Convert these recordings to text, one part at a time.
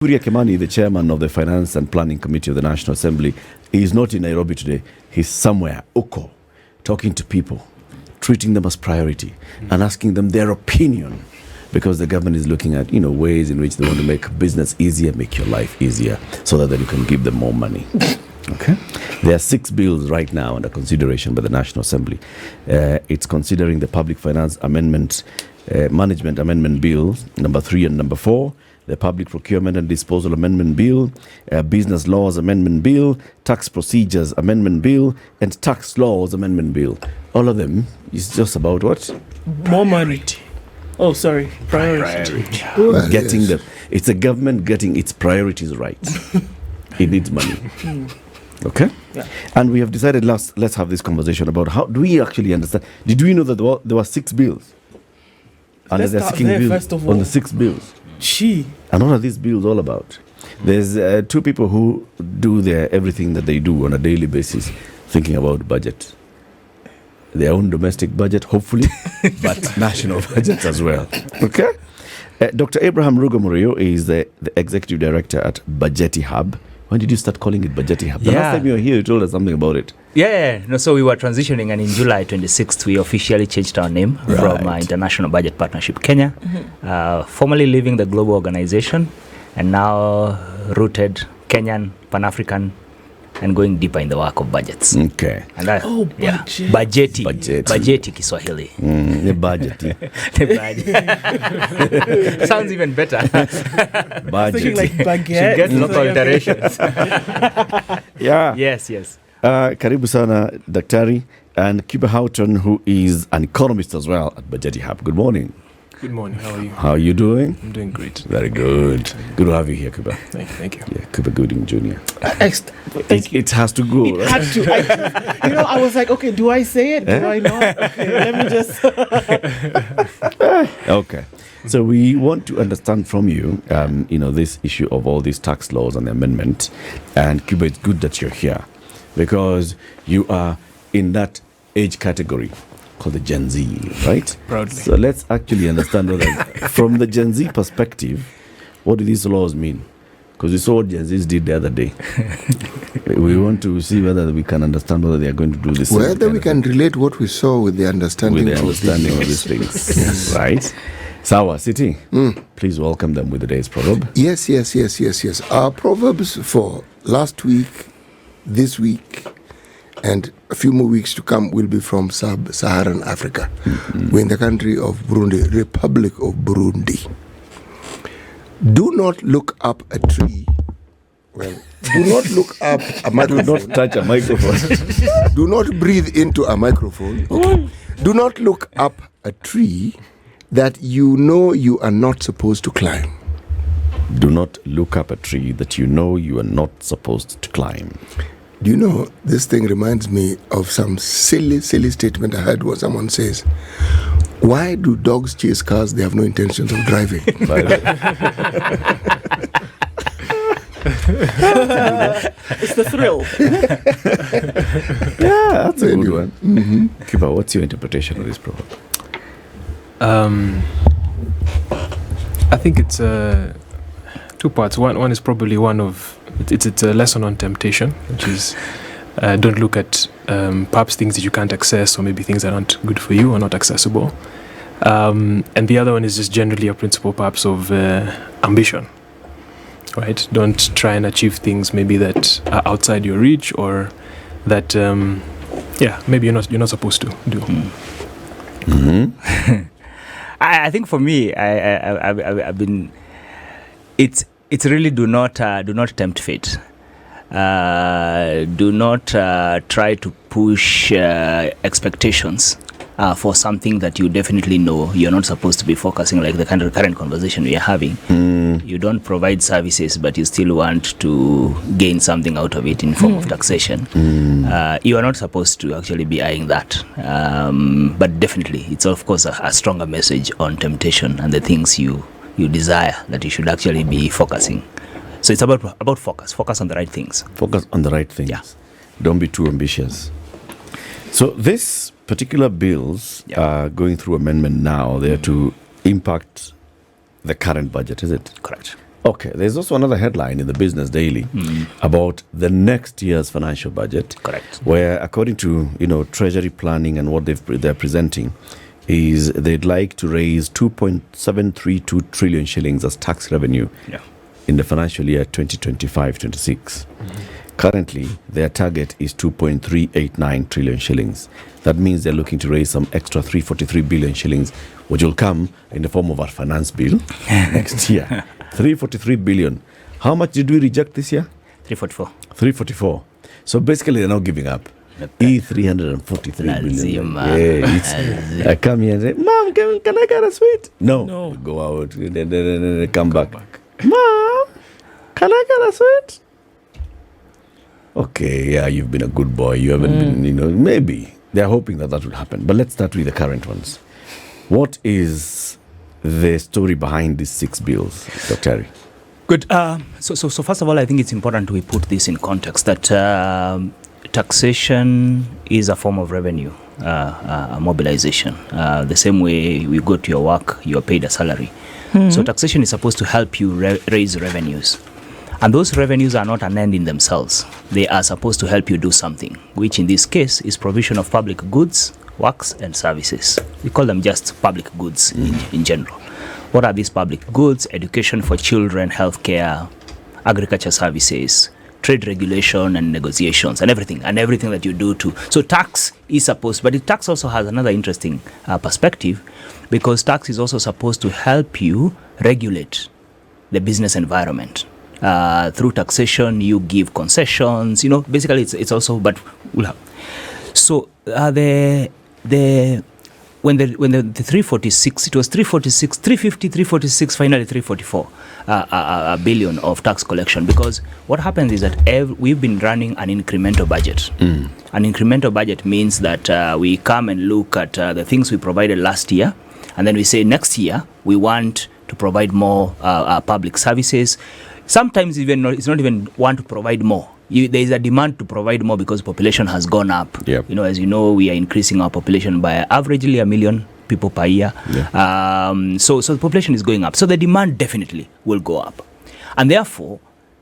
Kuria Kimani, the chairman of the Finance and Planning Committee of the National Assembly, is not in Nairobi today. He's somewhere, Okoh, talking to people, treating them as priority, and asking them their opinion, because the government is looking at, ways in which they want to make business easier, make your life easier, so that then you can give them more money. Okay. There are 6 bills right now under consideration by the National Assembly. It's considering the Public Finance Amendment, Management Amendment Bill, number 3 and number 4, the Public Procurement and Disposal Amendment Bill, Business Laws Amendment Bill, Tax Procedures Amendment Bill, and Tax Laws Amendment Bill. All of them is just about what? More money. Oh, sorry. Priority. Getting them. It's the government getting its priorities right. It needs money. Okay? Yeah. And we have decided let's have this conversation about how do we actually understand. Did we know that there were 6 bills? And Let's they're start seeking there, bills first of all. on the 6 bills. And what are these bills all about? There's 2 people who do everything that they do on a daily basis, thinking about budget. Their own domestic budget, hopefully, but national budgets as well. Okay? Dr. Abraham Rugo Muriu is the executive director at Bajeti Hub. When did you start calling it Bajeti Hub? The last time you were here, you told us something about it. So we were transitioning, and in July 26th, we officially changed our name from International Budget Partnership Kenya, formerly leaving the global organization, and now rooted Kenyan, Pan-African, and going deeper in the work of budgets. Okay. And that, Bajeti. Bajeti Kiswahili. The Bajeti. The Bajeti. Sounds even better. Bajeti. Like baguette. Should get local iterations. Yes. Karibu sana, Daktari, and Cuba Houghton, who is an economist as well at Bajeti Hub. Good morning. Good morning. How are you? How are you doing? I'm doing great. Very good. Good to have you here, Cuba. Thank you. Yeah, Cuba Gooding Jr. It has to go, It right? had to. I was like, okay, do I say it? Do I not? Okay, let me just. Okay. So we want to understand from you, this issue of all these tax laws and the amendment. And Cuba, it's good that you're here because you are in that age category called the Gen Z, right? Proudly. So let's actually understand from the Gen Z perspective, what do these laws mean? Because we saw what Gen Zs did the other day. We want to see whether we can understand whether they are going to do this. Whether we can relate what we saw with the understanding of these things. Yes. Right? Sawa, City, please welcome them with today's proverb. Yes. Our proverbs for last week, this week, and a few more weeks to come will be from Sub-Saharan Africa. We're in the country of Burundi, Republic of Burundi. Do not look up a tree. Well, do not look up a microphone. Do not touch a microphone. Do not breathe into a microphone. Okay. Do not look up a tree that you know you are not supposed to climb. Do not look up a tree that you know you are not supposed to climb. Do you know, this thing reminds me of some silly statement I heard where someone says, why do dogs chase cars they have no intentions of driving? It's the thrill. Yeah, that's a good one. Mm-hmm. Cuba, what's your interpretation of this proverb? I think it's 2 parts. One is probably it's a lesson on temptation, which is don't look at perhaps things that you can't access, or maybe things that aren't good for you or not accessible. And the other one is just generally a principle perhaps of ambition, right? Don't try and achieve things maybe that are outside your reach, or that maybe you're not supposed to do. Mm-hmm. I think for me, I've been. It's really do not tempt fate. Do not try to push expectations for something that you definitely know you're not supposed to be focusing, like the kind of current conversation we are having. You don't provide services, but you still want to gain something out of it in form of taxation. You are not supposed to actually be eyeing that. But definitely, it's of course a stronger message on temptation and the things you desire that you should actually be focusing. So it's about focus on the right things. Focus on the right things. Yeah. Don't be too ambitious. So this particular bills are going through amendment now. They're to impact the current budget, is it? Correct. Okay, there's also another headline in the Business Daily about the next year's financial budget. Correct. Where, according to Treasury planning and what they're presenting, is they'd like to raise 2.732 trillion shillings as tax revenue in the financial year 2025-26. Currently, their target is 2.389 trillion shillings. That means they're looking to raise some extra 343 billion shillings, which will come in the form of our finance bill next year. 343 billion. How much did we reject this year? 344. 344. So basically, they're not giving up. 343 billion. I come here and say, Mom, can I get a sweet? No. Go out. Then come back. Mom, can I get a sweet? Okay, yeah, you've been a good boy. You haven't been, maybe. They're hoping that will happen. But let's start with the current ones. What is the story behind these 6 bills, Dr. Terry? Good. So first of all, I think it's important we put this in context that taxation is a form of revenue mobilization. The same way we go to your work, you are paid a salary. So taxation is supposed to help you raise revenues. And those revenues are not an end in themselves. They are supposed to help you do something, which in this case is provision of public goods, works and services. We call them just public goods in general. What are these public goods? Education for children, healthcare, agriculture services, trade regulation and negotiations, and everything that you do too. So tax is supposed, but the tax also has another interesting perspective, because tax is also supposed to help you regulate the business environment. Through taxation, you give concessions. Basically, it's also. But we'll have. So when the 346, it was 346, 350, 346, finally 344 billion of tax collection. Because what happens is that we've been running an incremental budget. An incremental budget means that we come and look at the things we provided last year, and then we say next year we want to provide more public services. Sometimes it's not even want to provide more. There is a demand to provide more because population has gone up. Yep. As you know, we are increasing our population by averagely 1 million people per year. Yeah. So the population is going up. So the demand definitely will go up. And therefore,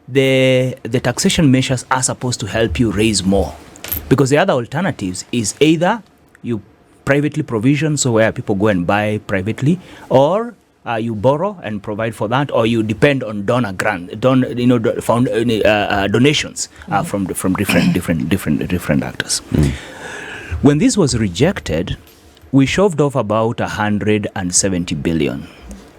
the taxation measures are supposed to help you raise more. Because the other alternatives is either you privately provision, so where people go and buy privately, or you borrow and provide for that, or you depend on donations from different actors. When this was rejected, we shoved off about 170 billion.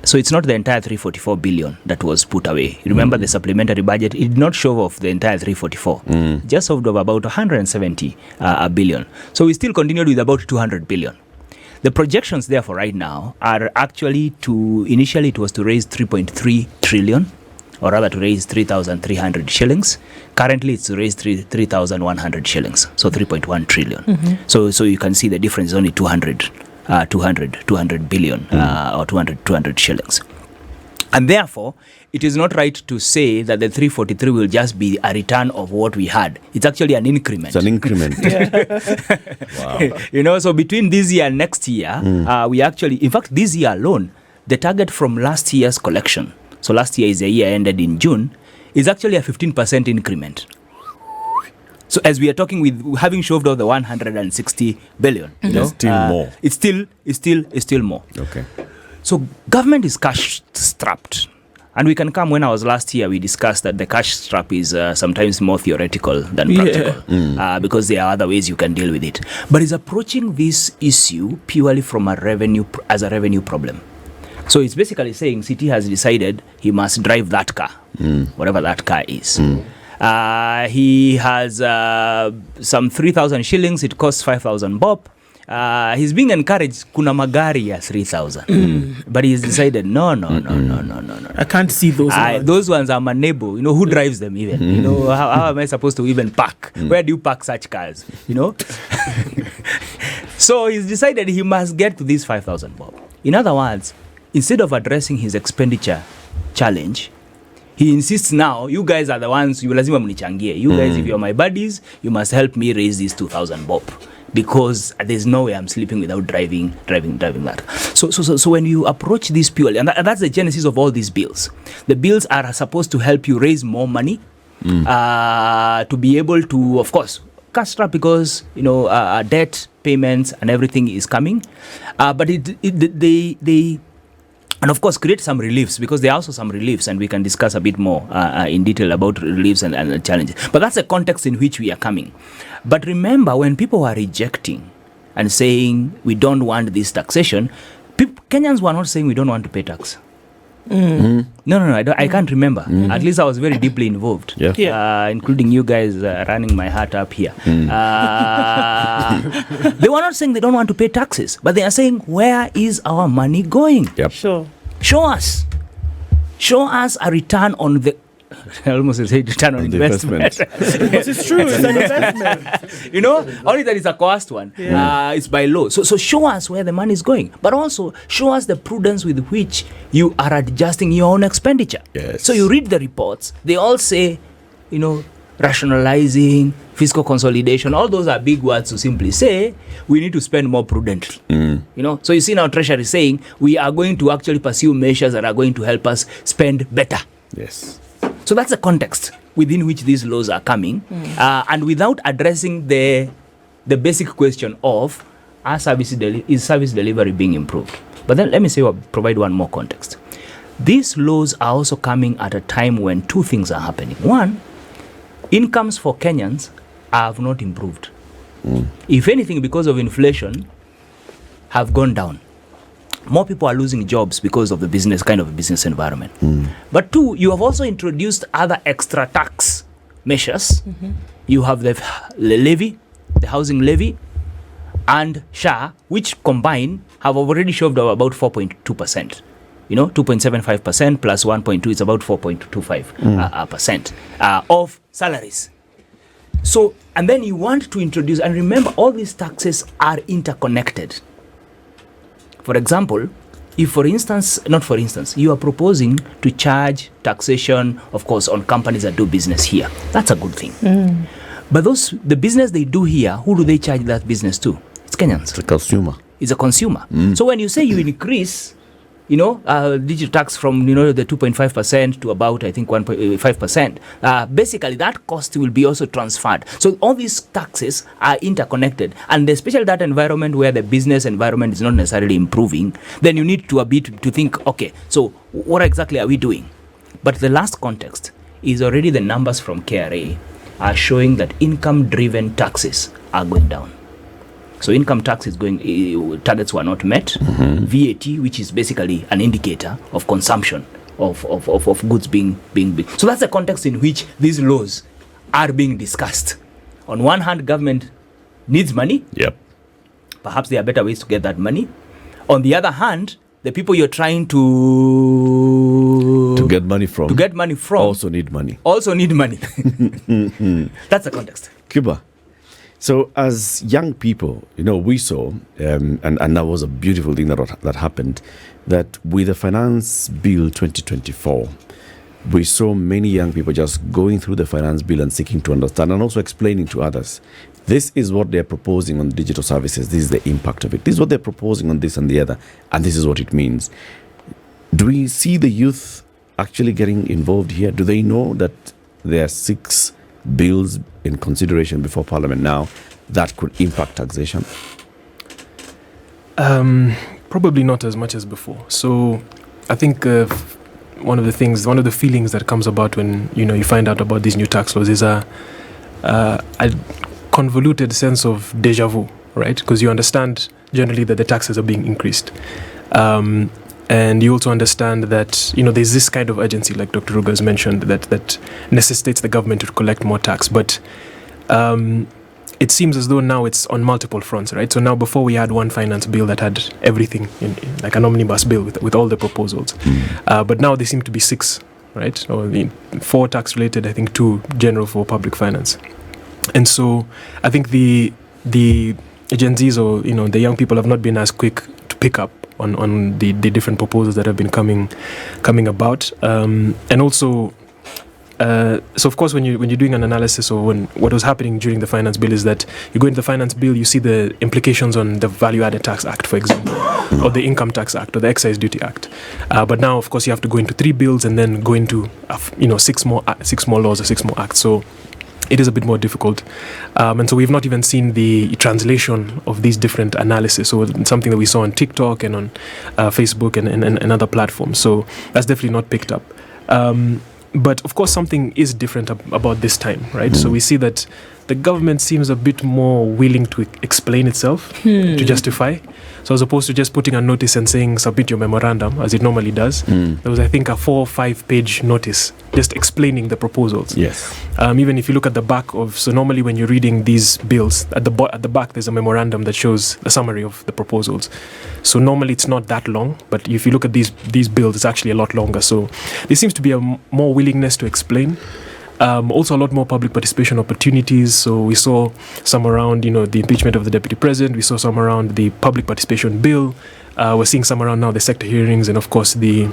So it's not the entire 344 billion that was put away. Remember the supplementary budget, it did not shove off the entire 344. Just shoved off about 170 billion. So we still continued with about 200 billion. The projections therefore right now are actually initially it was to raise 3.3 trillion, or rather to raise 3,300 shillings. Currently it's to raise 3,100 shillings, so 3.1 trillion. So you can see the difference is only 200 billion or 200 shillings. And therefore, it is not right to say that the 343 will just be a return of what we had. It's actually an increment. It's an increment. Wow. So between this year and next year, we actually, in fact, this year alone, the target from last year's collection, so last year is the year ended in June, is actually a 15% increment. So as we are talking with having shoved off the 160 billion, It's still more. It's still more. Okay. So government is cash strapped. And we can come, when I was last here, we discussed that the cash strap is sometimes more theoretical than practical, because there are other ways you can deal with it. But it's approaching this issue purely from a revenue problem. So it's basically saying City has decided he must drive that car, whatever that car is. He has some 3,000 shillings, it costs 5,000 bob. He's being encouraged, kuna magari ya 3,000. But he's decided, no. I can't see those ones. Those ones are my neighbor. Who drives them even? How am I supposed to even park? Where do you park such cars? So he's decided he must get to this 5,000 bob. In other words, instead of addressing his expenditure challenge, he insists now, you guys are the ones, you lazima mnichangie. You guys, if you're my buddies, you must help me raise this 2,000 bob. because there's no way I'm sleeping without driving that. So when you approach this purely, and that's the genesis of all these bills. The bills are supposed to help you raise more money to be able to, of course, cash trap, because debt payments and everything is coming, but they and of course create some reliefs, because there are also some reliefs, and we can discuss a bit more in detail about reliefs and challenges. But that's the context in which we are coming. But remember, when people are rejecting and saying we don't want this taxation, Kenyans were not saying we don't want to pay tax. No, I can't remember. At least I was very deeply involved, including you guys running my heart up here. They were not saying they don't want to pay taxes, but they are saying, where is our money going? Sure. Show us a return on the I almost said return on investment. Because it's true, it's an investment. Only that it's a cost one. It's by law. So show us where the money is going, but also show us the prudence with which you are adjusting your own expenditure. Yes. So you read the reports, they all say, rationalizing, fiscal consolidation, all those are big words to simply say we need to spend more prudently. So you see now Treasury saying we are going to actually pursue measures that are going to help us spend better. Yes. So that's the context within which these laws are coming, and without addressing the basic question of is service delivery being improved. But then let me provide one more context. These laws are also coming at a time when two things are happening. One, incomes for Kenyans have not improved. If anything, because of inflation, have gone down. More people are losing jobs because of the business environment. But two, you have also introduced other extra tax measures. You have the levy, the housing levy, and SHA, which combined have already shoved up about 4.2%. 2.75% plus 1.2 is about 4.25% of salaries. So, and then you want to introduce, and remember, all these taxes are interconnected. For example, if you are proposing to charge taxation, of course, on companies that do business here, that's a good thing. But the business they do here, who do they charge that business to? It's Kenyans. It's a consumer. It's a consumer. So when you say you increase, digital tax from, the 2.5% to about, I think, 1.5%, basically that cost will be also transferred. So all these taxes are interconnected. And especially that environment where the business environment is not necessarily improving, then you need to think, okay, so what exactly are we doing? But the last context is already the numbers from KRA are showing that income-driven taxes are going down. So income tax is targets were not met. VAT, which is basically an indicator of consumption of goods being big. So that's the context in which these laws are being discussed. On one hand, government needs money. Yep. Perhaps there are better ways to get that money. On the other hand, the people you're trying to get money from also need money. That's the context. Cuba. So as young people, we saw, and that was a beautiful thing that happened, that with the Finance Bill 2024, we saw many young people just going through the Finance Bill and seeking to understand and also explaining to others, this is what they're proposing on digital services, this is the impact of it, this is what they're proposing on this and the other, and this is what it means. Do we see the youth actually getting involved here? Do they know that there are 6 bills in consideration before Parliament now that could impact taxation? Probably not as much as before. So I think one of the feelings that comes about when you find out about these new tax laws is a convoluted sense of deja vu, right? Because you understand generally that the taxes are being increased. And you also understand that, there's this kind of urgency, like Dr. Rugo has mentioned, that necessitates the government to collect more tax. But it seems as though now it's on multiple fronts, right? So now before we had one finance bill that had everything, like an omnibus bill with all the proposals. But now there seem to be 6, right? Or 4 tax-related, I think 2 general for public finance. And so I think the Gen Zs or, the young people have not been as quick to pick up on the different proposals that have been coming about, and also so of course when you're doing an analysis, or what was happening during the finance bill is that you go into the finance bill, you see the implications on the Value Added Tax Act, for example, or the Income Tax Act, or the Excise Duty Act. But now, of course, you have to go into 3 bills and then go into 6 more laws or 6 more acts. So it is a bit more difficult. And so we've not even seen the translation of these different analysis. So it's something that we saw on TikTok and on Facebook and other platforms. So that's definitely not picked up. But of course, something is different about this time, right? So we see that the government seems a bit more willing to explain itself, to justify. So as opposed to just putting a notice and saying, submit your memorandum, as it normally does, there was, I think, a 4 or 5 page notice just explaining the proposals. Yes. Even if you look at the back so normally when you're reading these bills, at the back there's a memorandum that shows a summary of the proposals. So normally it's not that long, but if you look at these bills, it's actually a lot longer. So there seems to be a more willingness to explain. Also a lot more public participation opportunities. So we saw some around, the impeachment of the deputy president. We saw some around the public participation bill. We're seeing some around now the sector hearings, and of course the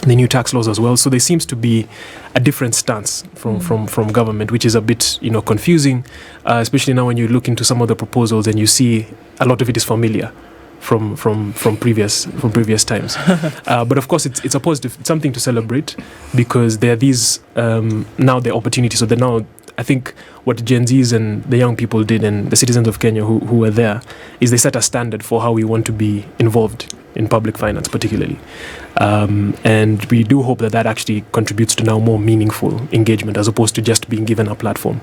new tax laws as well. So there seems to be a different stance from government, which is a bit confusing, especially now when you look into some of the proposals and you see a lot of it is familiar from previous times. But of course it's a positive, it's something to celebrate, because there are these now the opportunities. So that now I think what Gen Zs and the young people did, and the citizens of Kenya who were there, is they set a standard for how we want to be involved in public finance particularly. And we do hope that actually contributes to now more meaningful engagement as opposed to just being given a platform.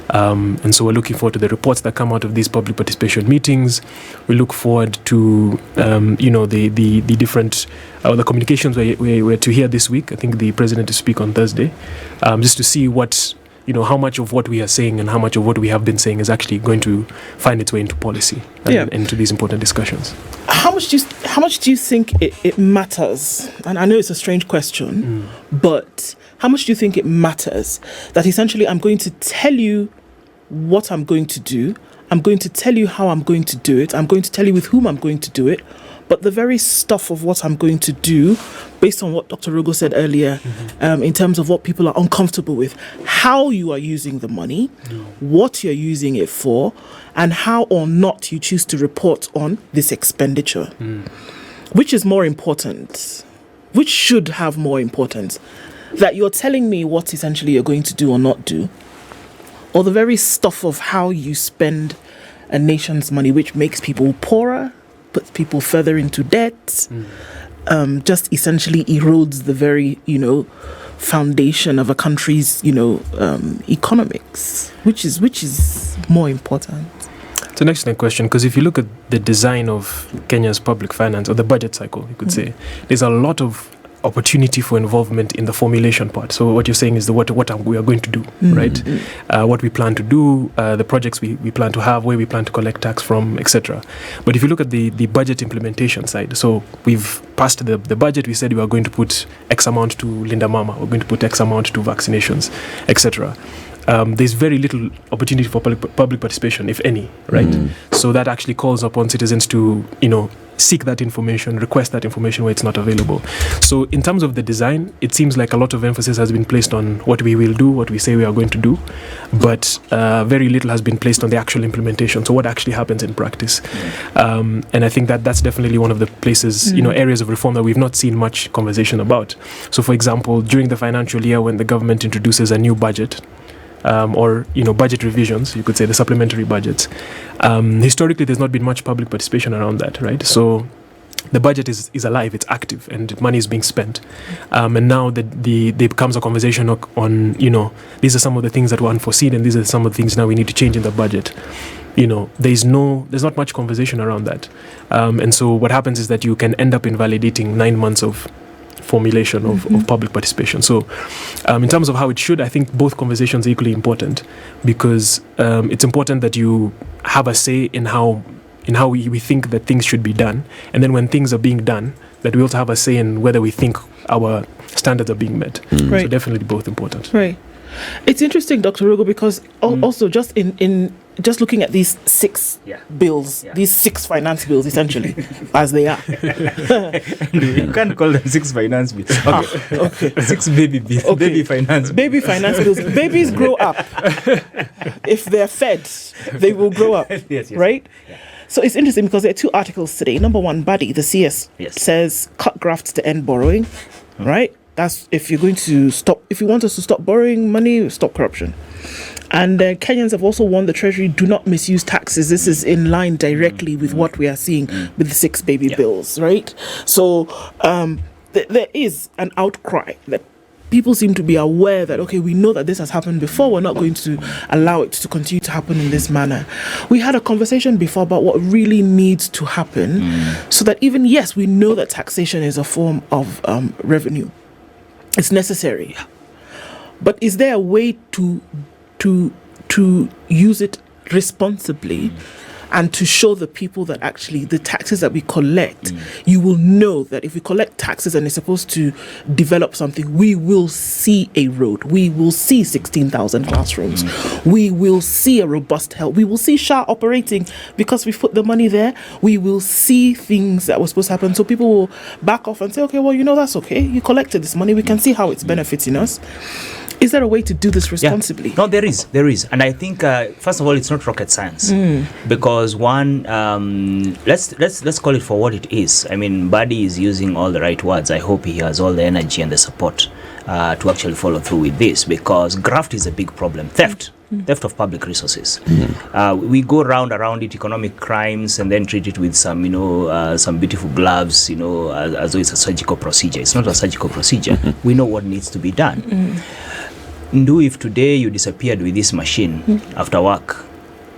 And so we're looking forward to the reports that come out of these public participation meetings. We look forward to the different the communications we're to hear this week. I think the president to speak on Thursday, just to see what how much of what we are saying and how much of what we have been saying is actually going to find its way into policy and into these important discussions. How much do you think it matters? And I know it's a strange question, but how much do you think it matters that essentially I'm going to tell you what I'm going to do, I'm going to tell you how I'm going to do it, I'm going to tell you with whom I'm going to do it, but the very stuff of what I'm going to do, based on what Dr. Rugo said earlier, in terms of what people are uncomfortable with, how you are using the money, what you're using it for, and how or not you choose to report on this expenditure. Which is more important? Which should have more importance? That you're telling me what essentially you're going to do or not do, or the very stuff of how you spend a nation's money, which makes people poorer, puts people further into debt, just essentially erodes the very, foundation of a country's, economics. Which is more important? It's an excellent question, because if you look at the design of Kenya's public finance, or the budget cycle, you could say, there's a lot of opportunity for involvement in the formulation part. So what you're saying is what we are going to do, right? What we plan to do, the projects we plan to have, where we plan to collect tax from, etc. But if you look at the budget implementation side, so we've passed the budget, we said we are going to put X amount to Linda Mama, we're going to put X amount to vaccinations, etc. There's very little opportunity for public participation, if any, right? So that actually calls upon citizens to, seek that information, request that information where it's not available. So in terms of the design, it seems like a lot of emphasis has been placed on what we will do, what we say we are going to do, but very little has been placed on the actual implementation. So what actually happens in practice? And I think that's definitely one of the places, areas of reform that we've not seen much conversation about. So for example, during the financial year when the government introduces a new budget, or budget revisions, you could say the supplementary budgets. Historically, there's not been much public participation around that, right? So the budget is alive, it's active, and money is being spent. And now there becomes a conversation on these are some of the things that were unforeseen, and these are some of the things now we need to change in the budget. There's not much conversation around that. And so what happens is that you can end up invalidating 9 months of formulation of public participation. So in terms of how it should, I think both conversations are equally important, because it's important that you have a say in how we think that things should be done, and then when things are being done, that we also have a say in whether we think our standards are being met. Right. So definitely both important. Right. It's interesting, Dr. Rugo, because also just in just looking at these 6 bills, these 6 finance bills, essentially, as they are. You can't call them 6 finance bills. Okay. 6 baby bills. Okay. Baby finance bills. Baby finance bills. Babies grow up. If they're fed, they will grow up. Yes. Right? Yeah. So it's interesting because there are 2 articles today. Number 1, Bajeti, the CS, says cut grafts to end borrowing. Right? That's if you're going to stop, if you want us to stop borrowing money, stop corruption. And Kenyans have also warned the Treasury, do not misuse taxes. This is in line directly with what we are seeing with the 6 baby bills, right? So there is an outcry that people seem to be aware that, okay, we know that this has happened before. We're not going to allow it to continue to happen in this manner. We had a conversation before about what really needs to happen so that even, yes, we know that taxation is a form of revenue. It's necessary. But is there a way to use it responsibly and to show the people that actually the taxes that we collect, you will know that if we collect taxes and it's supposed to develop something, we will see a road, we will see 16,000 classrooms, we will see a robust health, we will see SHA operating because we've put the money there, we will see things that were supposed to happen. So people will back off and say, okay, well, you know, that's okay, you collected this money, we can see how it's benefiting us. Is there a way to do this responsibly? No, there is. And I think, first of all, it's not rocket science. Because one, let's call it for what it is. I mean, Badi is using all the right words. I hope he has all the energy and the support to actually follow through with this, because graft is a big problem. Theft of public resources. We go around it, economic crimes, and then treat it with some, some beautiful gloves, as though it's a surgical procedure. It's not a surgical procedure. We know what needs to be done. Ndu, if today you disappeared with this machine after work,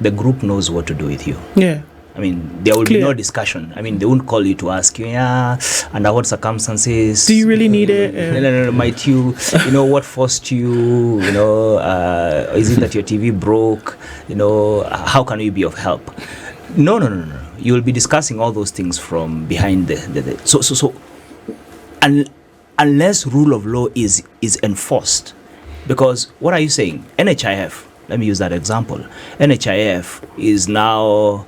the group knows what to do with you. Yeah. I mean, there will be no discussion. I mean, they won't call you to ask you, under what circumstances? Do you really need it? No, might you, what forced you, is it that your TV broke? How can we be of help? No. You will be discussing all those things from behind So unless rule of law is enforced, because what are you saying? NHIF, let me use that example. NHIF is now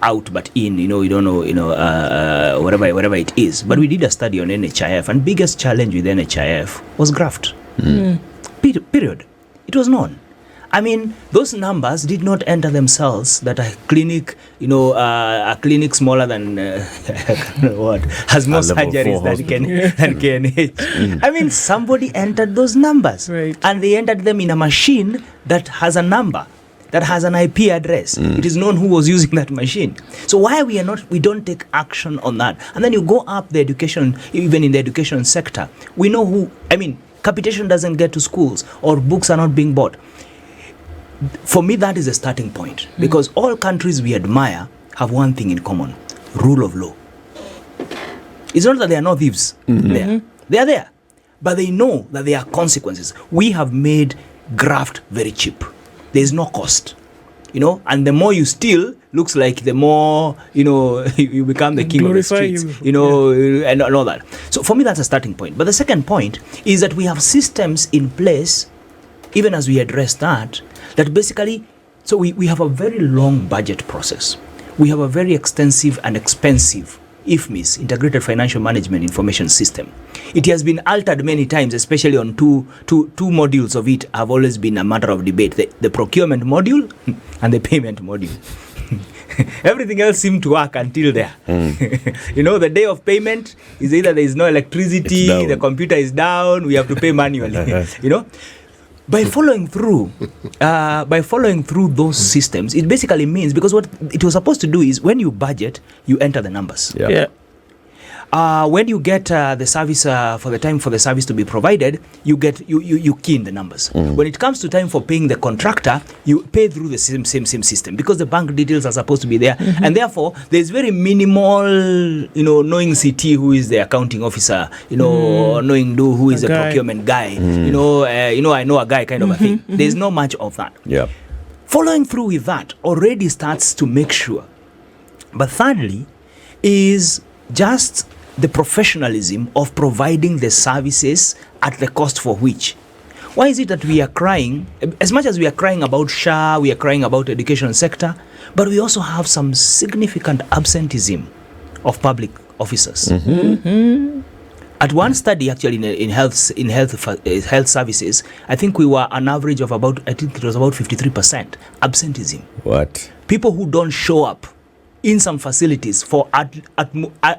out but in, you don't know, whatever it is. But we did a study on NHIF, and biggest challenge with NHIF was graft. Period. It was known. I mean, those numbers did not enter themselves that a clinic, a clinic smaller than, has more surgeries than KNH. I mean, somebody entered those numbers. Right. And they entered them in a machine that has a number, that has an IP address. It is known who was using that machine. So why we don't take action on that? And then you go up the education, even in the education sector, we know who, capitation doesn't get to schools, or books are not being bought. For me, that is a starting point, because all countries we admire have one thing in common: rule of law. It's not that there are no thieves there. They are there. But they know that there are consequences. We have made graft very cheap. There is no cost. And the more you steal, looks like the more, you become the king of the streets, and all that. So for me, that's a starting point. But the second point is that we have systems in place, even as we address that basically, so we have a very long budget process. We have a very extensive and expensive IFMIS, Integrated Financial Management Information System. It has been altered many times, especially on two modules of it have always been a matter of debate, the procurement module and the payment module. Everything else seemed to work until there. The day of payment is either there is no electricity, the computer is down, we have to pay manually. By following through those systems, it basically means, because what it was supposed to do is, when you budget, you enter the numbers. Yeah. When you get the service for the time for the service to be provided, you key in the numbers. When it comes to time for paying the contractor, you pay through the same system, because the bank details are supposed to be there, and therefore there's very minimal, knowing CT who is the accounting officer, knowing who is the procurement guy, I know a guy kind of a thing. There's not much of that. Yeah. Following through with that already starts to make sure. But thirdly is just the professionalism of providing the services at the cost for which. Why is it that we are crying, as much as we are crying about SHA, we are crying about education sector, but we also have some significant absenteeism of public officers. At one study, actually, in health services, I think we were an average of about, I think it was about 53% absenteeism. What? People who don't show up in some facilities for at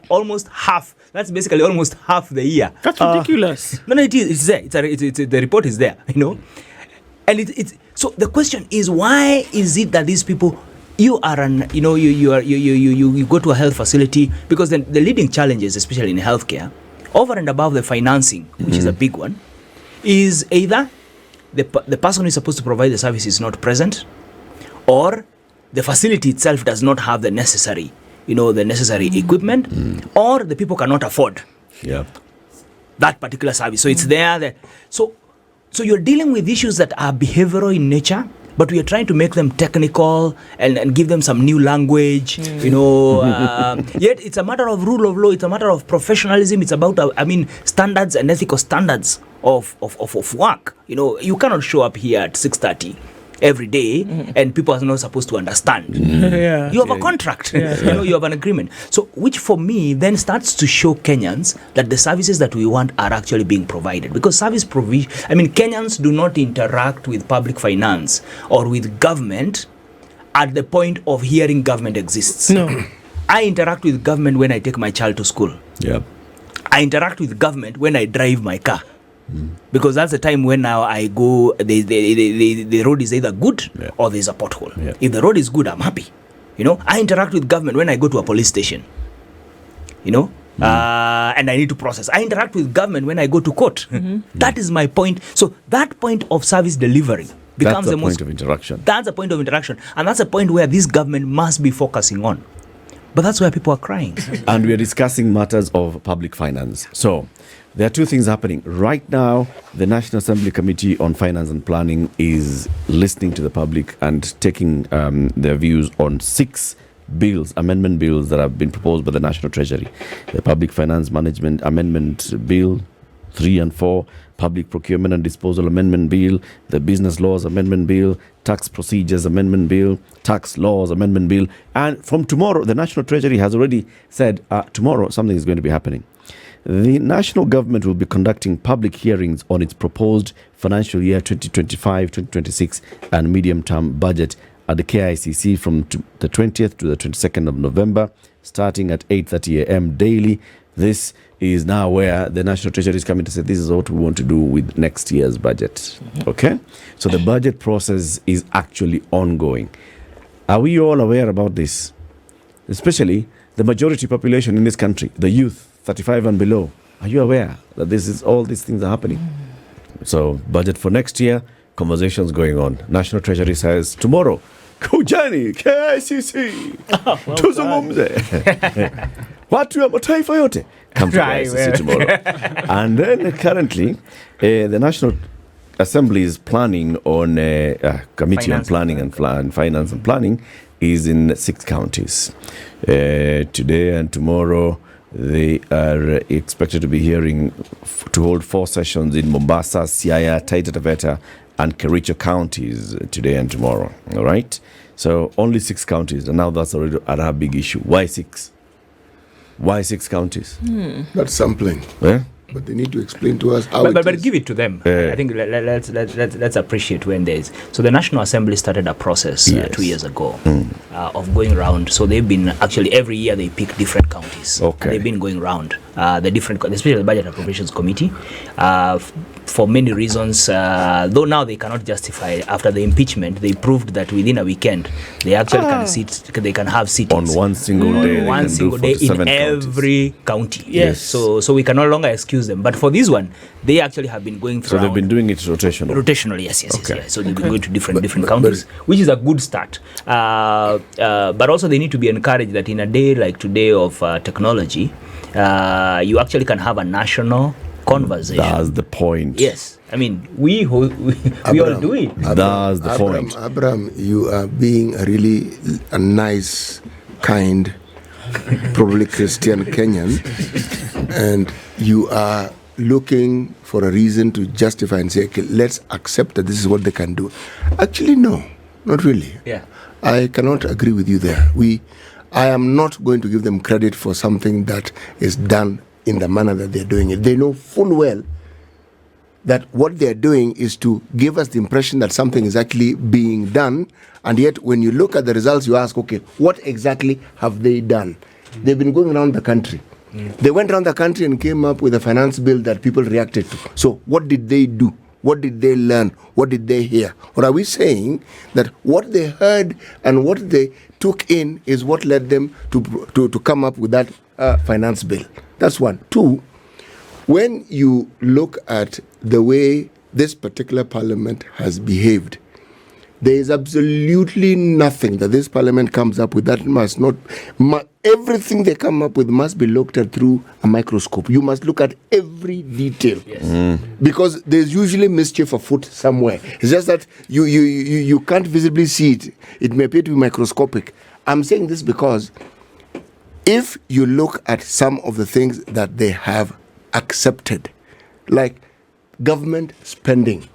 almost half. That's basically almost half the year. That's ridiculous. No, it is. It's there. The report is there. And it's so the question is, why is it that these people? You are you go to a health facility, because then the leading challenges, especially in healthcare, over and above the financing, which is a big one, is either the person who is supposed to provide the service is not present, or the facility itself does not have the necessary equipment, or the people cannot afford that particular service. So it's there. So you're dealing with issues that are behavioral in nature, but we are trying to make them technical and give them some new language, Yet it's a matter of rule of law. It's a matter of professionalism. It's about, standards and ethical standards of work. You cannot show up here at 6:30 every day and people are not supposed to understand. You have a contract. You have an agreement. So, which for me then starts to show Kenyans that the services that we want are actually being provided. Because service provision, Kenyans do not interact with public finance or with government at the point of hearing government exists. No. I interact with government when I take my child to school. I interact with government when I drive my car. Because that's the time when now I go, the road is either good or there's a pothole. If the road is good, I'm happy. I interact with government when I go to a police station. And I need to process. I interact with government when I go to court. That is my point. So that point of service delivery becomes the most... point of interaction. That's a point of interaction. And that's a point where this government must be focusing on. But that's where people are crying. And we are discussing matters of public finance. So there are two things happening. Right now, the National Assembly Committee on Finance and Planning is listening to the public and taking their views on 6 bills, amendment bills that have been proposed by the National Treasury. The Public Finance Management Amendment Bill 3 and 4, Public Procurement and Disposal Amendment Bill, the Business Laws Amendment Bill, Tax Procedures Amendment Bill, Tax Laws Amendment Bill. And from tomorrow, the National Treasury has already said tomorrow something is going to be happening. The national government will be conducting public hearings on its proposed financial year 2025-2026 and medium-term budget at the KICC from the 20th to the 22nd of November, starting at 8:30 a.m. daily. This is now where the National Treasury is coming to say this is what we want to do with next year's budget. Okay? So the budget process is actually ongoing. Are we all aware about this? Especially the majority population in this country, the youth, 35 and below. Are you aware that all these things are happening? So budget for next year, conversations going on. National Treasury says tomorrow, kujani KICC tuzungumze watu wa mataifa yote come to KICC tomorrow. And then currently the National Assembly is planning on Committee on Planning and Finance and Planning is in 6 counties. Today and tomorrow they are expected to be hearing to hold 4 sessions in Mombasa, Siaya, Taita Taveta and Kericho counties today and tomorrow. All right? So only 6 counties. And now that's already a big issue. Why 6? Why 6 counties? That's sampling. Yeah? But they need to explain to us how but give it to them. I think let's appreciate when there is. So the National Assembly started a process 2 years ago of going around. So they've been actually every year they pick different counties. Okay. They've been going around especially the Budget Appropriations Committee, for many reasons. Though now they cannot justify after the impeachment, they proved that within a weekend they actually they can have sittings on one single day. One single day in every county. Yes. So we can no longer excuse them. But for this one, they actually have been going through. So they've been doing it rotationally. Yes. So they've been going to different counties, which is a good start. But also they need to be encouraged that in a day like today of technology, you actually can have a national conversation. That's the point. Yes. I mean, we all do it. That's the point. Abraham, you are being really a nice, kind, probably Christian Kenyan, and you are looking for a reason to justify and say, okay, let's accept that this is what they can do. Actually, no, not really. Yeah. I cannot agree with you there. I am not going to give them credit for something that is done in the manner that they're doing it. They know full well that what they're doing is to give us the impression that something is actually being done, and yet when you look at the results, you ask, okay, what exactly have they done? They've been going around the country. They went around the country and came up with a finance bill that people reacted to. So what did they do? What did they learn? What did they hear? Or are we saying that what they heard and what they took in is what led them to come up with that finance bill? That's one. Two, when you look at the way this particular parliament has behaved, there is absolutely nothing that this parliament comes up with that must not... everything they come up with must be looked at through a microscope. You must look at every detail. Yes. Because there's usually mischief afoot somewhere. It's just that you can't visibly see it. It may appear to be microscopic. I'm saying this because if you look at some of the things that they have accepted, like government spending,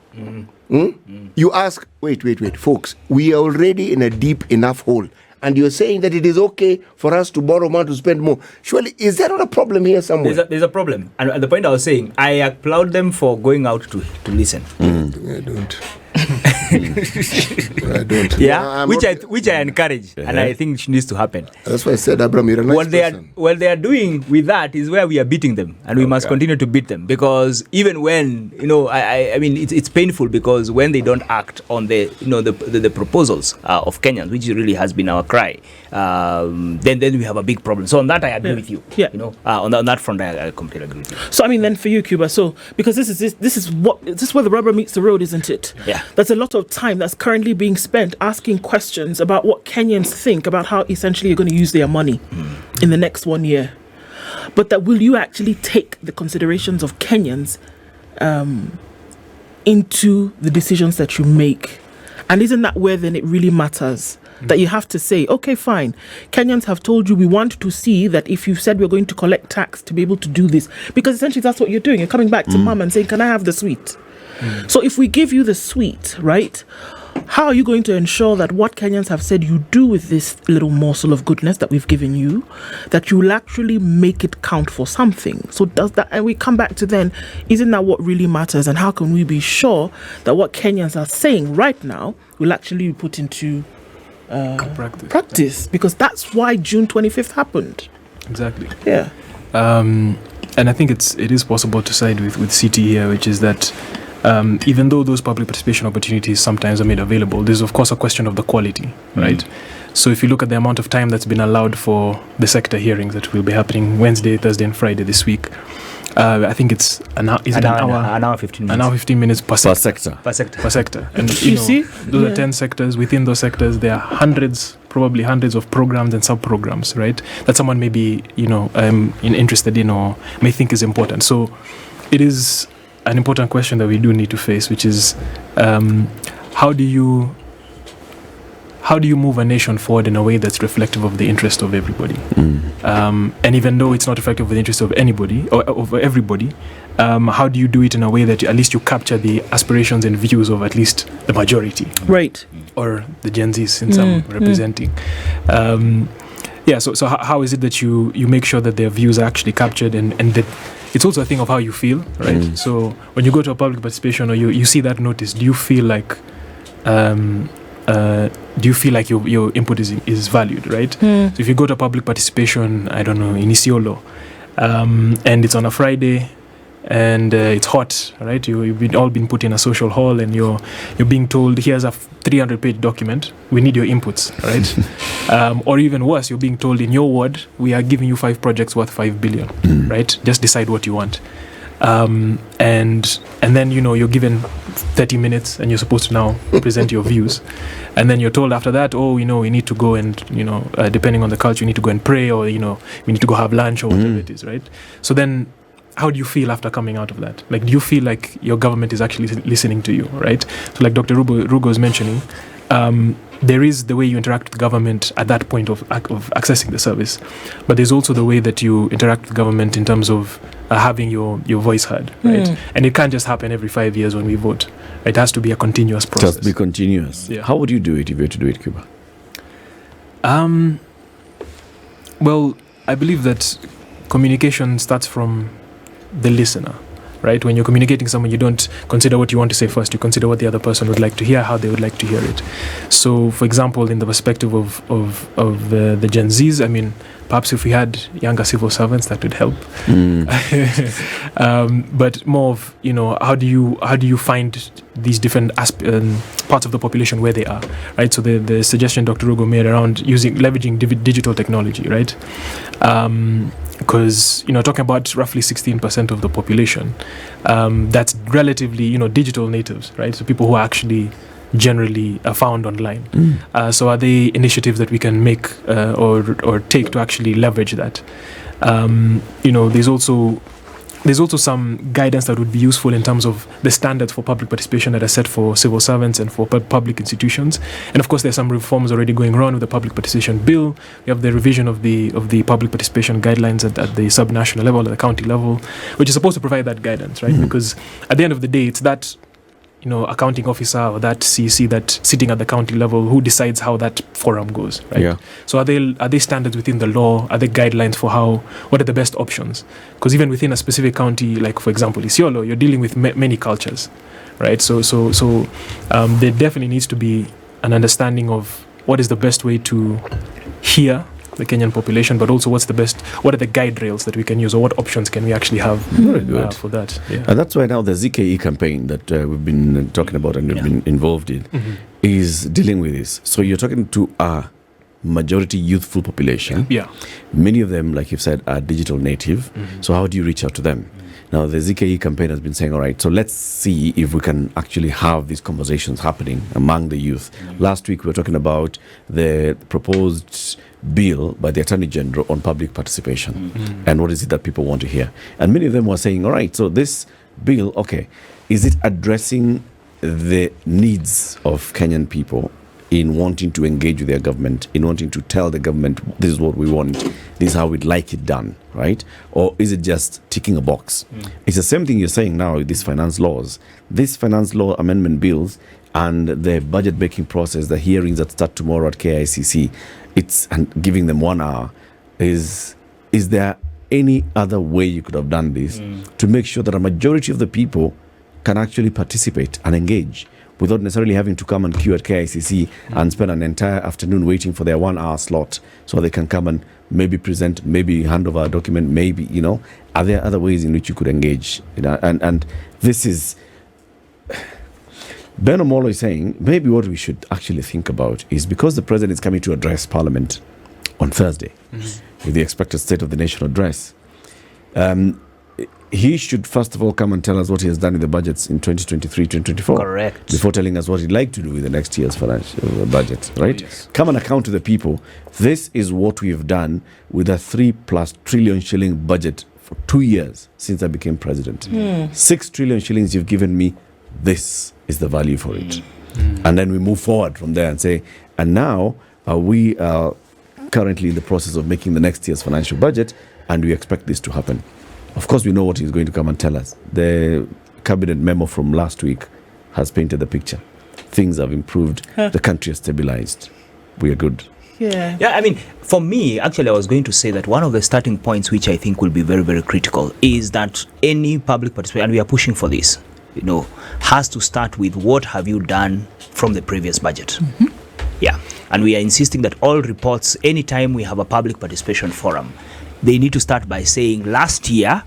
you ask, wait, folks, we are already in a deep enough hole, and you're saying that it is okay for us to borrow money to spend more. Surely, is there not a problem here somewhere? There's a problem. And the point I was saying, I applaud them for going out to listen. I don't. I don't. Yeah, which I encourage, and I think it needs to happen. That's why I said, Abraham, you're a nice person. What they are doing with that is where we are beating them, and we must continue to beat them, because even when I mean it's painful, because when they don't act on the proposals of Kenyans, which really has been our cry, then we have a big problem. So on that I agree with you. Yeah. On that front I completely agree with you. So I mean, then for you, Cuba, so because this is where the rubber meets the road, isn't it? Yeah. There's a lot of time that's currently being spent asking questions about what Kenyans think about how essentially you're going to use their money in the next 1 year. But that will you actually take the considerations of Kenyans into the decisions that you make? And isn't that where then it really matters? That you have to say, okay, fine, Kenyans have told you we want to see that if you said we're going to collect tax to be able to do this, because essentially that's what you're doing. You're coming back to mum and saying, can I have the sweet? So if we give you the sweet, right, how are you going to ensure that what Kenyans have said you do with this little morsel of goodness that we've given you, that you will actually make it count for something? So does that, and we come back to then, isn't that what really matters? And how can we be sure that what Kenyans are saying right now will actually be put into practice? Because that's why June 25th happened. Exactly. Yeah. And I think it is possible to side with CT here, which is that even though those public participation opportunities sometimes are made available, there's of course a question of the quality, right? So if you look at the amount of time that's been allowed for the sector hearings that will be happening Wednesday, Thursday and Friday this week, I think it's an hour 15 minutes. An hour 15 minutes per sector. And you see, those are 10 sectors. Within those sectors, there are probably hundreds of programs and sub-programs, right? That someone may be, interested in or may think is important. So it is an important question that we do need to face, which is how do you move a nation forward in a way that's reflective of the interest of everybody? And even though it's not reflective of the interest of anybody or of everybody, how do you do it in a way that at least you capture the aspirations and views of at least the majority, right, or the Gen Zs in some representing? So how is it that you make sure that their views are actually captured, and that it's also a thing of how you feel, right? So when you go to a public participation or you see that notice, do you feel like your input is valued, right? So if you go to a public participation, I don't know, in Isiolo, and it's on a Friday, and it's hot, right? You've all been put in a social hall, and you're being told, here's a 300-page document, we need your inputs, right? Or even worse, you're being told, in your ward, we are giving you 5 projects worth 5 billion, right? Just decide what you want. And then you're given 30 minutes and you're supposed to now present your views, and then you're told after that, we need to go and depending on the culture, you need to go and pray, or we need to go have lunch or whatever it is, right? So then how do you feel after coming out of that? Like, do you feel like your government is actually listening to you, right? So like Dr. Rugo is mentioning, there is the way you interact with government at that point of accessing the service, but there's also the way that you interact with government in terms of having your voice heard, right? And it can't just happen every 5 years when we vote. It has to be a continuous process. Just be continuous. Yeah. How would you do it if you were to do it, Cuba? Well, I believe that communication starts from the listener, right? When you're communicating someone, you don't consider what you want to say first. You consider what the other person would like to hear, how they would like to hear it. So, for example, in the perspective of the Gen Zs, I mean, perhaps if we had younger civil servants, that would help. But more of, how do you find these different parts of the population where they are, right? So the suggestion Dr. Rugo made around leveraging digital technology, right? Because talking about roughly 16% of the population, that's relatively digital natives, right? So people who are actually generally found online. So are there initiatives that we can make or take to actually leverage that? There's also some guidance that would be useful in terms of the standards for public participation that are set for civil servants and for public institutions. And of course, there's some reforms already going around with the public participation bill. We have the revision of the public participation guidelines at the subnational level, at the county level, which is supposed to provide that guidance, right? Because at the end of the day, it's that accounting officer or that CEC that's sitting at the county level who decides how that forum goes, right? Yeah. So are they standards within the law? Are there guidelines for what are the best options? Because even within a specific county, like for example Isiolo, you're dealing with many cultures, right? So there definitely needs to be an understanding of what is the best way to hear the Kenyan population, but also what are the guide rails that we can use, or what options can we actually have for that? Yeah. And that's why now the ZKE campaign that we've been talking about and we've been involved in is dealing with this. So you're talking to a majority youthful population. Yeah. Many of them, like you've said, are digital native. So how do you reach out to them? Now, the ZKE campaign has been saying, all right, so let's see if we can actually have these conversations happening among the youth. Last week, we were talking about the proposed bill by the Attorney General on public participation and what is it that people want to hear. And many of them were saying, all right, so this bill, okay, is it addressing the needs of Kenyan people in wanting to engage with their government, in wanting to tell the government, this is what we want, this is how we'd like it done, right? Or is it just ticking a box? It's the same thing you're saying now with these finance laws. These finance law amendment bills and the budget making process, the hearings that start tomorrow at KICC, and giving them 1 hour. Is there any other way you could have done this to make sure that a majority of the people can actually participate and engage without necessarily having to come and queue at KICC and spend an entire afternoon waiting for their 1 hour slot so they can come and maybe present, maybe hand over a document, maybe, are there other ways in which you could engage? And this is... Ben Omolo is saying maybe what we should actually think about is, because the president is coming to address Parliament on Thursday with the expected State of the Nation address, he should first of all come and tell us what he has done with the budgets in 2023-2024. Correct. Before telling us what he'd like to do with the next year's financial budget, right? Yes. Come and account to the people. This is what we've done with a 3+ trillion shilling budget for 2 years since I became president. 6 trillion shillings you've given me. This is the value for it. And then we move forward from there and say, and now we are currently in the process of making the next year's financial budget, and we expect this to happen. Of course, we know what he's going to come and tell us. The cabinet memo from last week has painted the picture. Things have improved. The country has stabilized. We are good. Yeah, I mean, for me, actually, I was going to say that one of the starting points, which I think will be very, very critical, is that any public participation, and we are pushing for this, has to start with what have you done from the previous budget. Yeah, and we are insisting that all reports, anytime we have a public participation forum, they need to start by saying last year,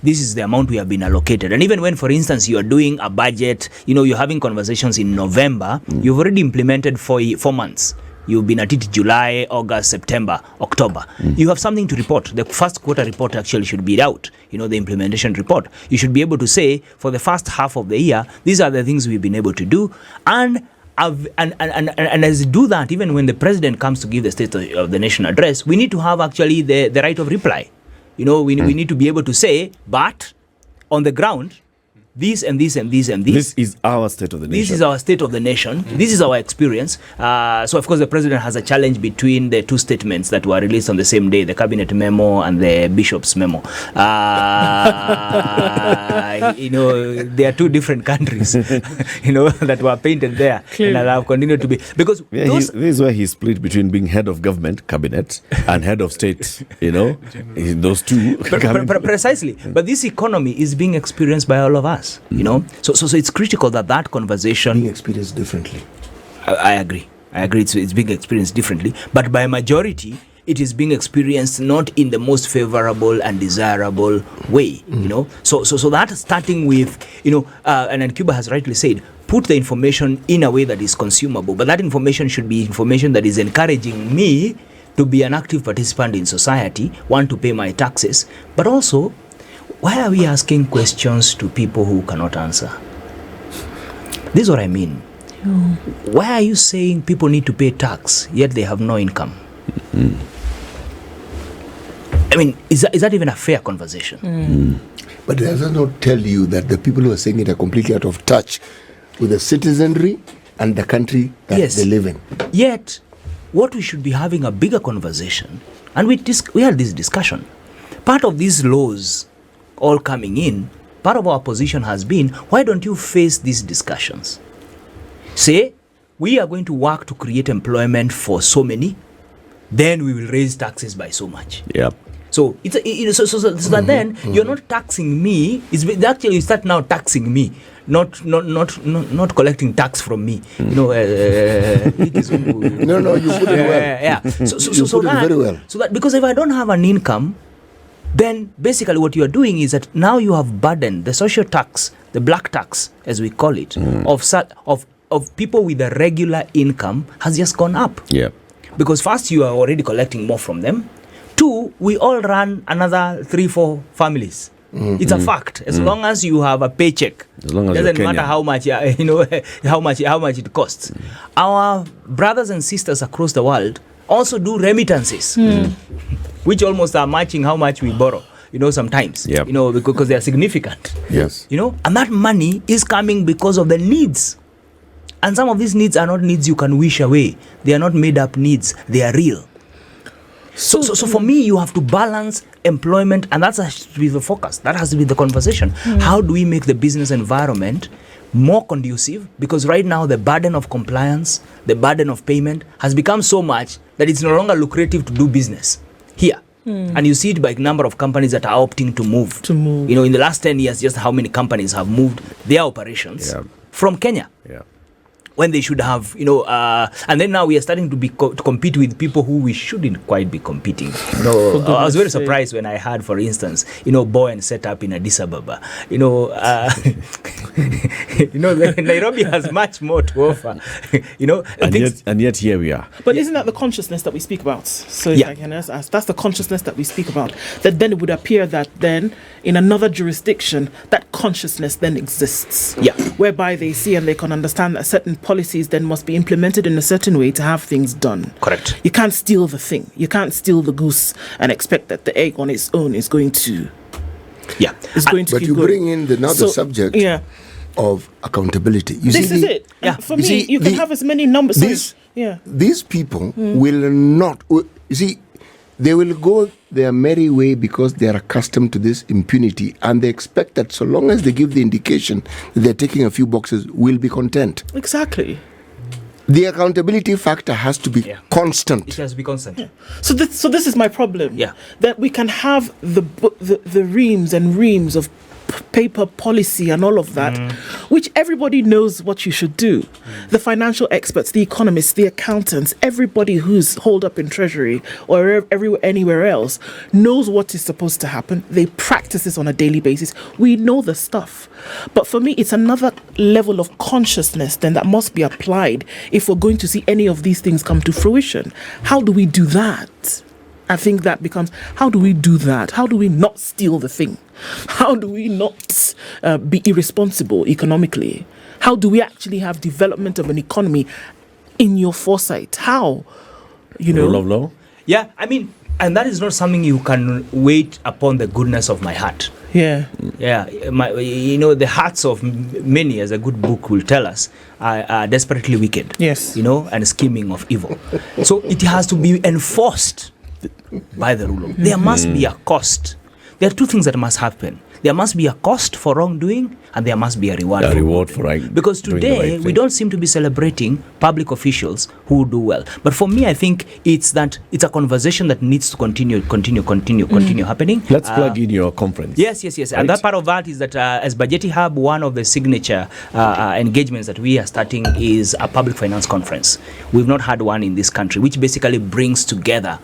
this is the amount we have been allocated. And even when, for instance, you are doing a budget, you're having conversations in November, you've already implemented 4 months. You've been at it July, August, September, October. You have something to report. The first quarter report actually should be out, the implementation report. You should be able to say, for the first half of the year, these are the things we've been able to do. And as you do that, even when the president comes to give the State of the Nation address, we need to have actually the right of reply. We need to be able to say, but on the ground, this and this and this and this. This is our state of the nation. This is our state of the nation. This is our experience. So, of course, the president has a challenge between the two statements that were released on the same day, the cabinet memo and the bishop's memo. They are two different countries, that were painted there. Clearly. And have continued to be. Because this is where he's split between being head of government, cabinet, and head of state, those two. Precisely. But this economy is being experienced by all of us. So it's critical that conversation being experienced differently. I agree it's being experienced differently, but by majority it is being experienced not in the most favorable and desirable way. So that starting with and then Cuba has rightly said, put the information in a way that is consumable, but that information should be information that is encouraging me to be an active participant in society, want to pay my taxes, but also, why are we asking questions to people who cannot answer? This is what I mean. Why are you saying people need to pay tax, yet they have no income? I mean, is that even a fair conversation? But does that not tell you that the people who are saying it are completely out of touch with the citizenry and the country that they live in? Yet, what we should be having a bigger conversation, and we had this discussion. Part of these laws all coming in, part of our position has been, why don't you face these discussions? Say, we are going to work to create employment for so many, then we will raise taxes by so much. Yep. So it's that then you're not taxing me. Actually you start now taxing me, not collecting tax from me. No, you put it well. Yeah. You put it very well. So that because if I don't have an income, then basically what you are doing is that now you have burdened the social tax, the black tax as we call it, of people with a regular income has just gone up. Yeah. Because first you are already collecting more from them. Two, we all run another 3-4 families. It's a fact. As long as you have a paycheck, as long as doesn't you're matter Kenyan. how much it costs. Our brothers and sisters across the world also do remittances, which almost are matching how much we borrow. Sometimes, Yep. because they are significant. Yes. And that money is coming because of the needs. And some of these needs are not needs you can wish away. They are not made up needs. They are real. So for me, you have to balance employment, and that has to be the focus. That has to be the conversation. How do we make the business environment more conducive? Because right now, the burden of compliance, the burden of payment has become so much that it's no longer lucrative to do business here. And you see it by number of companies that are opting to move. In the last 10 years, just how many companies have moved their operations from Kenya. Yeah. When they should have, and then now we are starting to to compete with people who we shouldn't quite be competing. I was very surprised when I heard, for instance, Boeing set up in Addis Ababa. Nairobi has much more to offer. And yet here we are. But isn't that the consciousness that we speak about? So if I can ask, that's the consciousness that we speak about. That then it would appear that then in another jurisdiction, that consciousness then exists. Yeah. Whereby they see and they can understand that certain policies then must be implemented in a certain way to have things done. Correct. You can't steal the thing. You can't steal the goose and expect that the egg on its own is going to. Yeah. But you bring in the subject of accountability. This is it. Yeah. For me, you can have as many numbers. These people will not. You see, they will go their merry way because they are accustomed to this impunity, and they expect that so long as they give the indication that they're taking a few boxes, we'll be content. Exactly. The accountability factor has to be constant. It has to be constant. Yeah. So this is my problem. Yeah. That we can have the reams and reams of paper policy and all of that, which everybody knows what you should do. The financial experts, the economists, the accountants, everybody who's holed up in treasury or anywhere else knows what is supposed to happen. They practice this on a daily basis. We know the stuff. But for me, it's another level of consciousness then that must be applied if we're going to see any of these things come to fruition. How do we do that? I think that becomes, how do we do that? How do we not steal the thing? How do we not be irresponsible economically? How do we actually have development of an economy in your foresight? How? Rule of law? Yeah, I mean, and that is not something you can wait upon the goodness of my heart. Yeah. Yeah, the hearts of many, as a good book will tell us, are desperately wicked. Yes. And scheming of evil. So it has to be enforced by the ruler. There must be a cost. There are two things that must happen. There must be a cost for wrongdoing, and there must be a reward. A reward for right. Because doing the today right we thing. don't seem to be celebrating public officials who do well. But for me, I think it's a conversation that needs to continue happening. Let's plug in your conference. Yes. Right. And that part of that is that as Bajeti Hub, one of the signature engagements that we are starting is a public finance conference. We've not had one in this country, which basically brings together,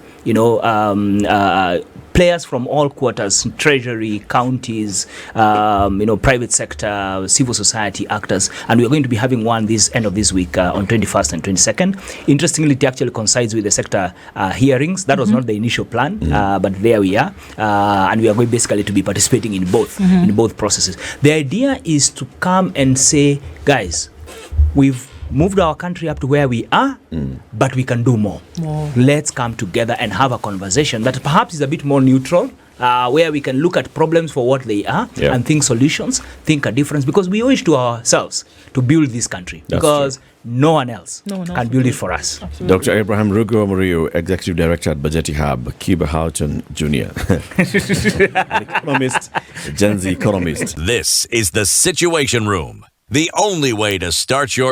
players from all quarters, treasury, counties, private sector, civil society actors, and we're going to be having one this end of this week on 21st and 22nd. Interestingly, it actually coincides with the sector hearings. That was not the initial plan, but there we are, and we are going basically to be participating in both processes. The idea is to come and say, guys, we've moved our country up to where we are, but we can do more. Let's come together and have a conversation that perhaps is a bit more neutral, where we can look at problems for what they are and think solutions, think a difference, because we owe it to ourselves to build this country. That's because no one else can build it for us. Absolutely. Dr. Abraham Rugo Muriu, Executive Director at Bajeti Hub, Cuba Houghton Jr. An economist, a Gen Z economist. This is the Situation Room, the only way to start your